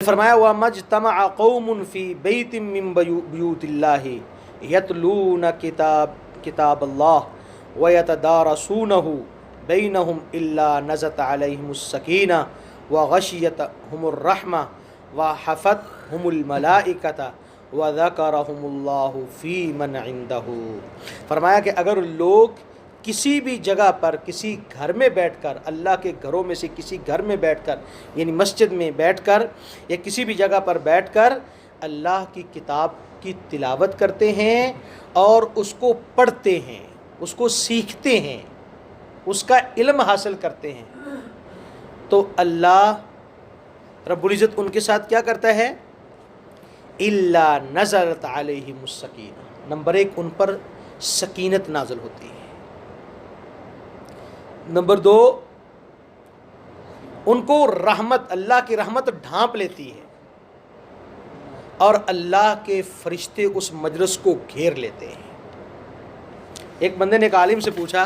فرمایا وَمَجْتَمَعَ قَوْمٌ فِي بَيْتٍ مِّن بُيُوتِ اللَّهِ يَتْلُونَ كِتَابَ اللَّهِ وَيَتَدَارَسُونَهُ بَيْنَهُمْ إِلَّا نَزَلَتْ عَلَيْهِمُ السَّكِينَةُ وَغَشِيَتْهُمُ الرَّحْمَةُ وَحَفَتْهُمُ الْمَلَائِكَةُ وَذَكَرَهُمُ اللَّهُ فِي مَنْ عِندَهُ۔ فرمایا کہ اگر لوگ کسی بھی جگہ پر کسی گھر میں بیٹھ کر، اللہ کے گھروں میں سے کسی گھر میں بیٹھ کر، یعنی مسجد میں بیٹھ کر یا کسی بھی جگہ پر بیٹھ کر اللہ کی کتاب کی تلاوت کرتے ہیں اور اس کو پڑھتے ہیں، اس کو سیکھتے ہیں، اس کا علم حاصل کرتے ہیں، تو اللہ رب العزت ان کے ساتھ کیا کرتا ہے؟ الا نزلت علیہم السکینہ، نمبر ایک ان پر سکینت نازل ہوتی ہے، نمبر دو ان کو رحمت، اللہ کی رحمت ڈھانپ لیتی ہے، اور اللہ کے فرشتے اس مجلس کو گھیر لیتے ہیں۔ ایک بندے نے ایک عالم سے پوچھا،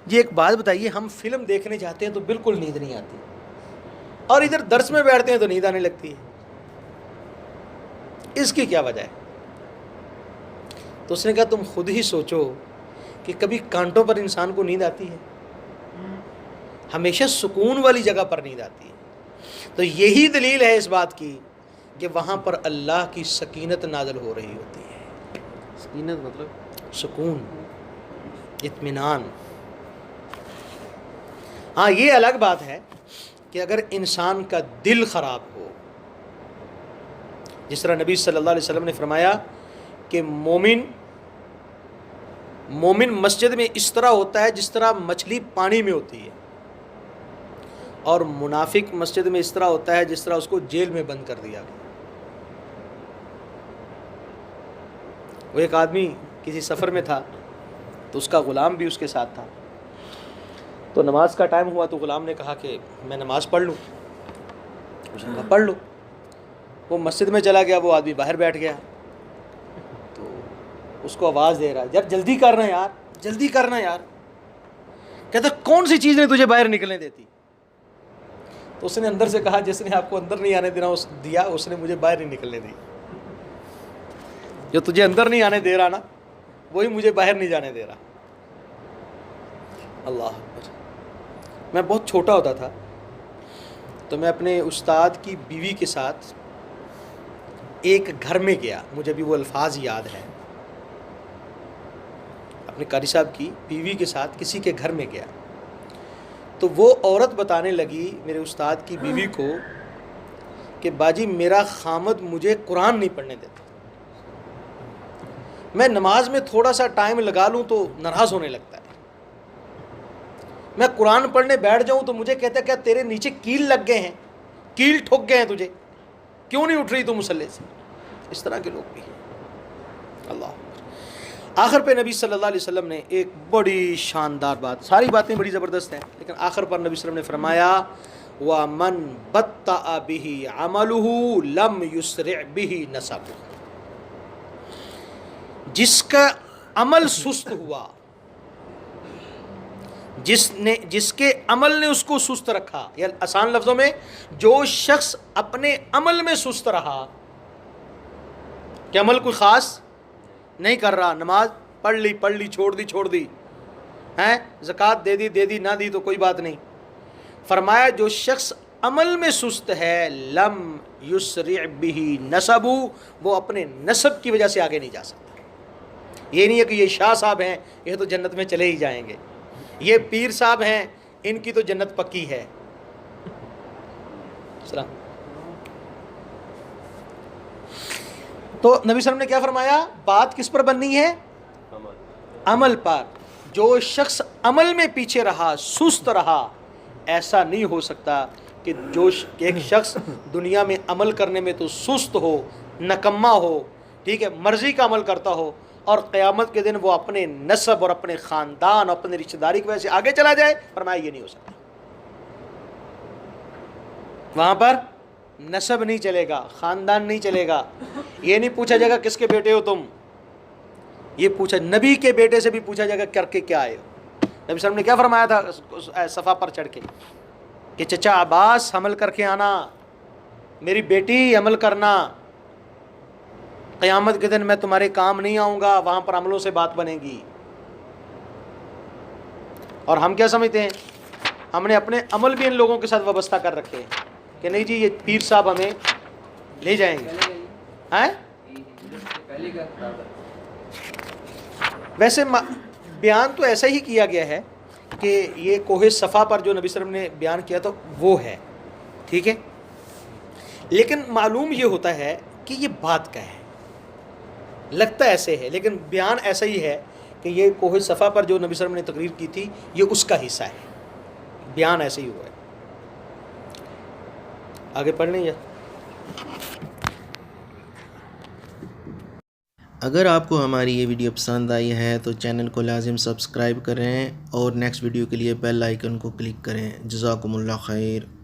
جی ایک بات بتائیے، ہم فلم دیکھنے جاتے ہیں تو بالکل نیند نہیں آتی، اور ادھر درس میں بیٹھتے ہیں تو نیند آنے لگتی ہے، اس کی کیا وجہ ہے؟ تو اس نے کہا تم خود ہی سوچو کہ کبھی کانٹوں پر انسان کو نیند آتی ہے؟ ہمیشہ سکون والی جگہ پر نیند آتی ہے۔ تو یہی دلیل ہے اس بات کی کہ وہاں پر اللہ کی سکینت نازل ہو رہی ہوتی ہے۔ سکینت مطلب سکون، اطمینان۔ ہاں یہ الگ بات ہے کہ اگر انسان کا دل خراب ہو، جس طرح نبی صلی اللہ علیہ وسلم نے فرمایا کہ مومن مسجد میں اس طرح ہوتا ہے جس طرح مچھلی پانی میں ہوتی ہے، اور منافق مسجد میں اس طرح ہوتا ہے جس طرح اس کو جیل میں بند کر دیا گیا۔ وہ ایک آدمی کسی سفر میں تھا تو اس کا غلام بھی اس کے ساتھ تھا، تو نماز کا ٹائم ہوا تو غلام نے کہا کہ میں نماز پڑھ لوں، اس نے کہا پڑھ لو۔ وہ مسجد میں چلا گیا، وہ آدمی باہر بیٹھ گیا، تو اس کو آواز دے رہا ہے، یار جلدی کرنا یار، جلدی کرنا یار۔ کہتا کون سی چیز نے تجھے باہر نکلنے دیتی؟ تو اس نے اندر سے کہا جس نے آپ کو اندر نہیں آنے دیا اس نے مجھے باہر نہیں نکلنے دی۔ جو تجھے اندر نہیں آنے دے رہا نا، وہی مجھے باہر نہیں جانے دے رہا۔ اللہ اکبر۔ میں بہت چھوٹا ہوتا تھا تو میں اپنے استاد کی بیوی کے ساتھ ایک گھر میں گیا، مجھے بھی وہ الفاظ یاد ہیں، اپنے قاری صاحب کی بیوی کے ساتھ کسی کے گھر میں گیا، تو وہ عورت بتانے لگی میرے استاد کی بیوی کو کہ باجی میرا خامد مجھے قرآن نہیں پڑھنے دیتا، میں نماز میں تھوڑا سا ٹائم لگا لوں تو ناراض ہونے لگتا ہے، میں قرآن پڑھنے بیٹھ جاؤں تو مجھے کہتا ہے کیا تیرے نیچے کیل لگ گئے ہیں، کیل ٹھک گئے ہیں تجھے، کیوں نہیں اٹھ رہی تو مصلی سے؟ اس طرح کے لوگ بھی ہیں۔ اللہ آخر پہ نبی صلی اللہ علیہ وسلم نے ایک بڑی شاندار بات، ساری باتیں بڑی زبردست ہیں، لیکن آخر پر نبی صلی اللہ علیہ وسلم نے فرمایا وَمَن بَطَّأَ بِهِ عَمَلُهُ لَمْ يُسْرِعْ بِهِ نَسَبُهُ، جس کا عمل سست ہوا، جس کے عمل نے اس کو سست رکھا، یا آسان لفظوں میں جو شخص اپنے عمل میں سست رہا کہ عمل کوئی خاص نہیں کر رہا، نماز پڑھ لی چھوڑ دی ہیں، زکوٰۃ دے دی نہ دی تو کوئی بات نہیں، فرمایا جو شخص عمل میں سست ہے لم یسرع بہ نسب، وہ اپنے نسب کی وجہ سے آگے نہیں جا سکتا۔ یہ نہیں ہے کہ یہ شاہ صاحب ہیں یہ تو جنت میں چلے ہی جائیں گے، یہ پیر صاحب ہیں ان کی تو جنت پکی ہے۔ سلام۔ تو نبی صلی اللہ علیہ وسلم نے کیا فرمایا؟ بات کس پر بننی ہے؟ عمل پر۔ جو شخص عمل میں پیچھے رہا، سست رہا، ایسا نہیں ہو سکتا کہ ایک شخص دنیا میں عمل کرنے میں تو سست ہو، نکما ہو، ٹھیک ہے، مرضی کا عمل کرتا ہو، اور قیامت کے دن وہ اپنے نسب اور اپنے خاندان اور اپنے رشتہ داری کی وجہ سے آگے چلا جائے، فرمایا یہ نہیں ہو سکتا۔ وہاں پر نسب نہیں چلے گا، خاندان نہیں چلے گا، یہ نہیں پوچھا جائے گا کس کے بیٹے ہو تم، یہ پوچھا نبی کے بیٹے سے بھی پوچھا جائے گا کر کے کیا آئے ہو۔ نبی صلی اللہ علیہ وسلم نے کیا فرمایا تھا صفا پر چڑھ کے کہ چچا عباس حمل کر کے آنا، میری بیٹی عمل کرنا، قیامت کے دن میں تمہارے کام نہیں آؤں گا، وہاں پر عملوں سے بات بنے گی۔ اور ہم کیا سمجھتے ہیں؟ ہم نے اپنے عمل بھی ان لوگوں کے ساتھ وابستہ کر رکھے ہیں کہ نہیں جی یہ پیر صاحب ہمیں لے جائیں گے۔ ہیں؟ ویسے بیان تو ایسا ہی کیا گیا ہے کہ یہ کوہ صفا پر جو نبی صلی اللہ علیہ وسلم نے بیان کیا تھا وہ ہے، ٹھیک ہے، لیکن معلوم یہ ہوتا ہے کہ یہ بات کا ہے، لگتا ایسے ہے لیکن بیان ایسا ہی ہے کہ یہ کوہ صفا پر جو نبی صلی اللہ علیہ وسلم نے تقریر کی تھی یہ اس کا حصہ ہے، بیان ایسے ہی ہوا ہے۔ آگے پڑھ لیں یا اگر آپ کو ہماری یہ ویڈیو پسند آئی ہے تو چینل کو لازم سبسکرائب کریں اور نیکسٹ ویڈیو کے لیے بیل آئیکن کو کلک کریں۔ جزاکم اللہ خیر۔